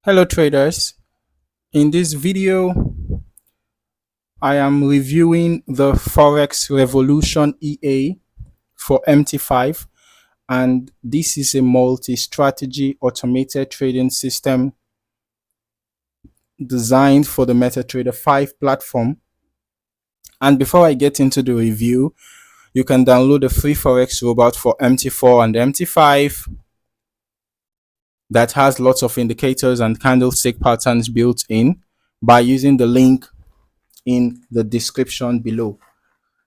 Hello traders, in this video I am reviewing the Forex Revolution EA for MT5, and this is a multi-strategy automated trading system designed for the MetaTrader 5 platform. And before I get into the review, you can download the free Forex robot for MT4 and MT5 that has lots of indicators and candlestick patterns built in by using the link in the description below.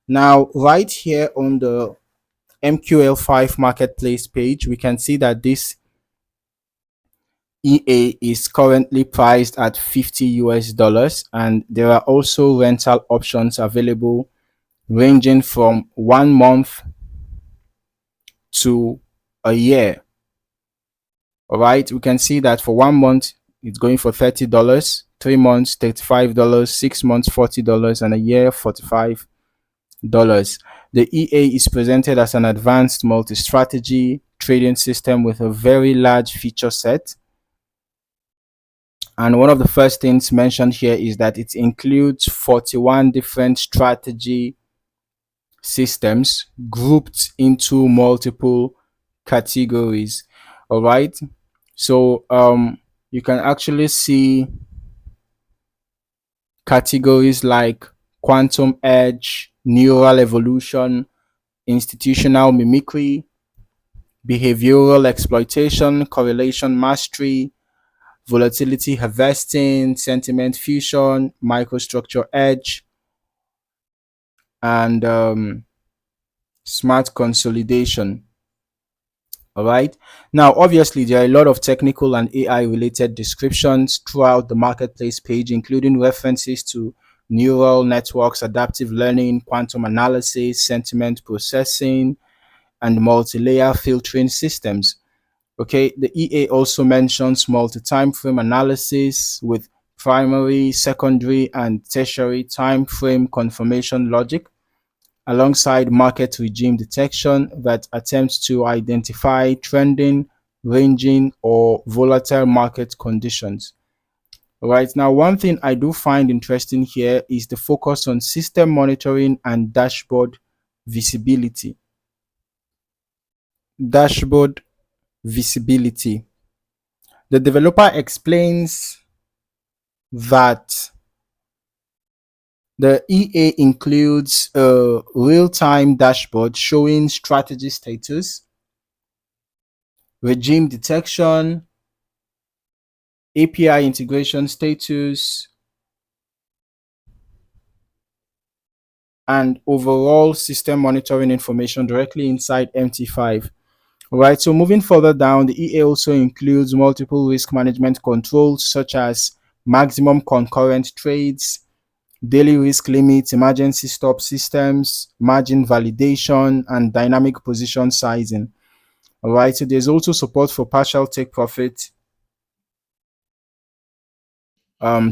Now, right here on the MQL5 Marketplace page, we can see that this EA is currently priced at $50 and there are also rental options available ranging from 1 month to a year. All right, we can see that for 1 month it's going for $30, 3 months $35, 6 months $40, and a year $45. The EA is presented as an advanced multi-strategy trading system with a very large feature set. And one of the first things mentioned here is that it includes 41 different strategy systems grouped into multiple categories. All right. So you can actually see categories like quantum edge, neural evolution, institutional mimicry, behavioral exploitation, correlation mastery, volatility harvesting, sentiment fusion, microstructure edge, and smart consolidation. All right. Now, obviously, there are a lot of technical and AI related descriptions throughout the marketplace page, including references to neural networks, adaptive learning, quantum analysis, sentiment processing, and multi-layer filtering systems. Okay, the EA also mentions multi-time frame analysis with primary, secondary, and tertiary time frame confirmation logic, alongside market regime detection that attempts to identify trending, ranging, or volatile market conditions. All right, now one thing I do find interesting here is the focus on system monitoring and dashboard visibility. Dashboard visibility. The developer explains that the EA includes a real-time dashboard showing strategy status, regime detection, API integration status, and overall system monitoring information directly inside MT5. All right, so moving further down, the EA also includes multiple risk management controls such as maximum concurrent trades, daily risk limits, emergency stop systems, margin validation, and dynamic position sizing. All right, so there's also support for partial take profit,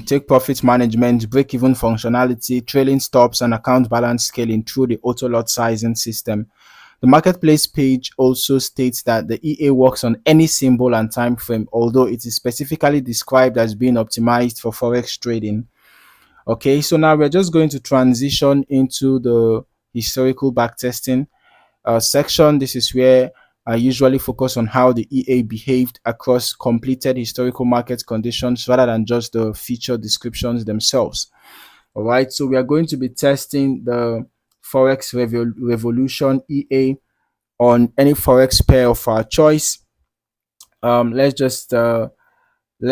take profit management, break-even functionality, trailing stops, and account balance scaling through the auto lot sizing system. The marketplace page also states that the EA works on any symbol and time frame, although it is specifically described as being optimized for forex trading. Okay, so now we're just going to transition into the historical backtesting section. This is where I usually focus on how the EA behaved across completed historical market conditions rather than just the feature descriptions themselves. All right, so we are going to be testing the Forex Revolution EA on any Forex pair of our choice. Let's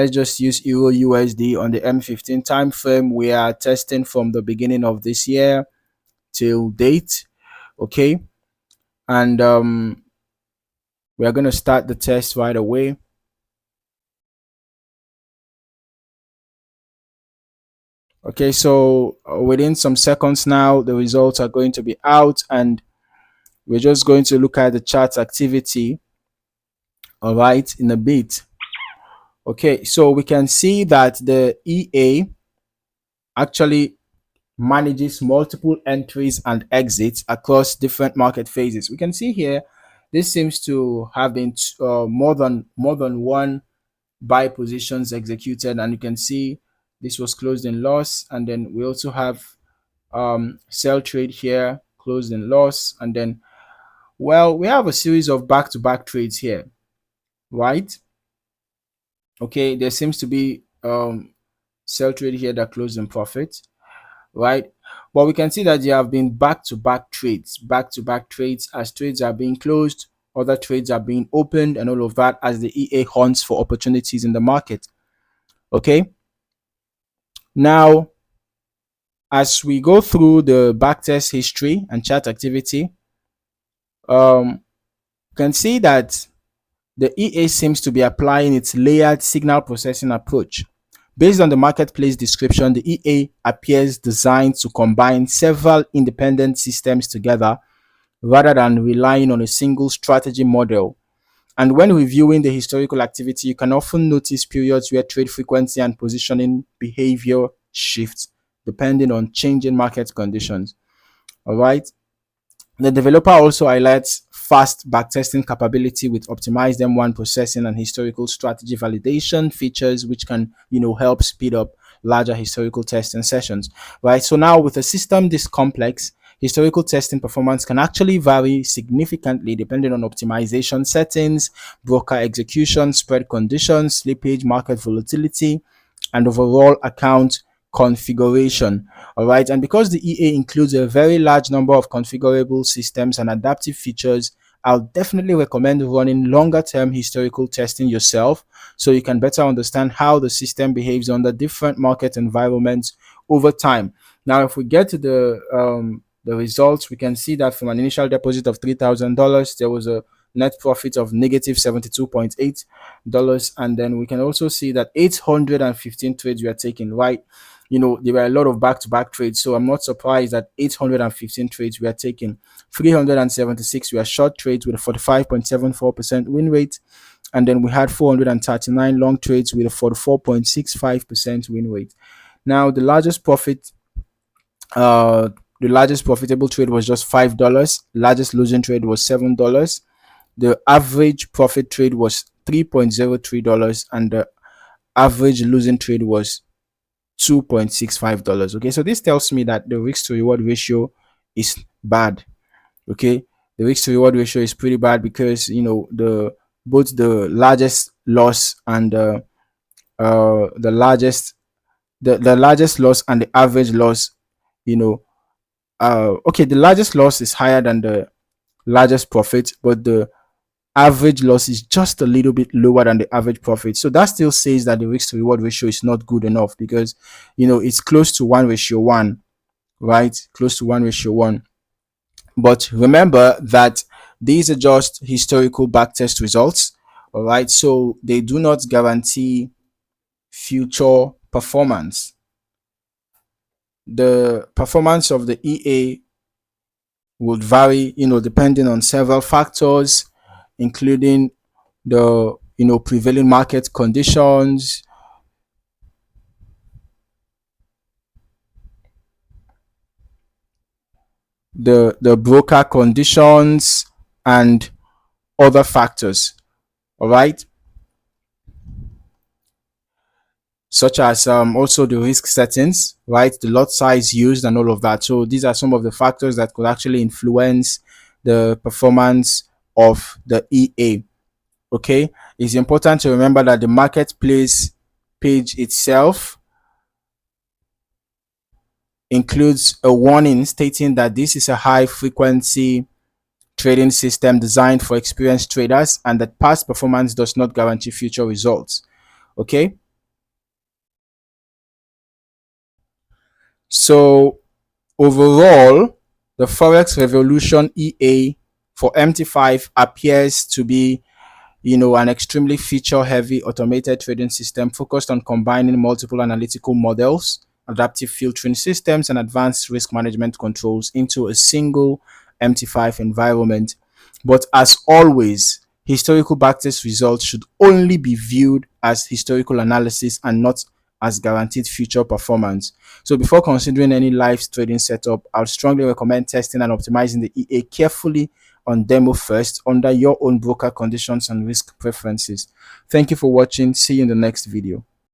just use Euro USD on the M15 time frame. We are testing from the beginning of this year till date. Okay, and we are going to start the test right away. Okay, so within some seconds now, the results are going to be out, and we're just going to look at the chart activity, all right, in a bit. Okay, so we can see that the EA actually manages multiple entries and exits across different market phases. We can see here this seems to have been more than one buy positions executed, and you can see this was closed in loss. And then we also have sell trade here, closed in loss. And then, well, we have a series of back-to-back trades here, right? Okay, there seems to be sell trade here that closed in profit, right? But we can see that there have been back-to-back trades as trades are being closed, other trades are being opened, and all of that as the EA hunts for opportunities in the market. Okay, now as we go through the backtest history and chart activity, you can see that the EA seems to be applying its layered signal processing approach. Based on the marketplace description, the EA appears designed to combine several independent systems together rather than relying on a single strategy model. And when reviewing the historical activity, you can often notice periods where trade frequency and positioning behavior shifts depending on changing market conditions. All right. The developer also highlights fast backtesting capability with optimized M1 processing and historical strategy validation features, which can, help speed up larger historical testing sessions, right? So now with a system this complex, historical testing performance can actually vary significantly depending on optimization settings, broker execution, spread conditions, slippage, market volatility, and overall account configuration. All right, and because the EA includes a very large number of configurable systems and adaptive features, I'll definitely recommend running longer term historical testing yourself so you can better understand how the system behaves under different market environments over time. Now, if we get to the results, we can see that from an initial deposit of $3,000, there was a net profit of negative $72.8, and then we can also see that 815 trades were taken, right? There were a lot of back-to-back trades, so I'm not surprised that 815 trades were taken. 376 were short trades with a 45.74% win rate, and then we had 439 long trades with a 44.65% win rate. Now, the largest profitable trade was just $5. Largest losing trade was $7. The average profit trade was $3.03, and the average losing trade was $2.65. Okay, so this tells me that the risk to reward ratio is bad. Okay, the risk to reward ratio is pretty bad because both the largest loss and the largest loss and the average loss, okay, the largest loss is higher than the largest profit, but the average loss is just a little bit lower than the average profit. So that still says that the risk to reward ratio is not good enough because it's close to 1:1, right? Close to 1:1. But remember that these are just historical backtest results, all right? So they do not guarantee future performance. The performance of the EA would vary, depending on several factors, including the prevailing market conditions, the broker conditions, and other factors. All right, such as also the risk settings, right, the lot size used, and all of that. So these are some of the factors that could actually influence the performance of the EA. Okay, it's important to remember that the marketplace page itself includes a warning stating that this is a high frequency trading system designed for experienced traders and that past performance does not guarantee future results. Okay, so overall, the Forex Revolution EA for MT5 appears to be an extremely feature-heavy automated trading system focused on combining multiple analytical models, adaptive filtering systems, and advanced risk management controls into a single MT5 environment. But as always, historical backtest results should only be viewed as historical analysis and not as guaranteed future performance. So before considering any live trading setup, I would strongly recommend testing and optimizing the EA carefully on demo first under your own broker conditions and risk preferences. Thank you for watching. See you in the next video.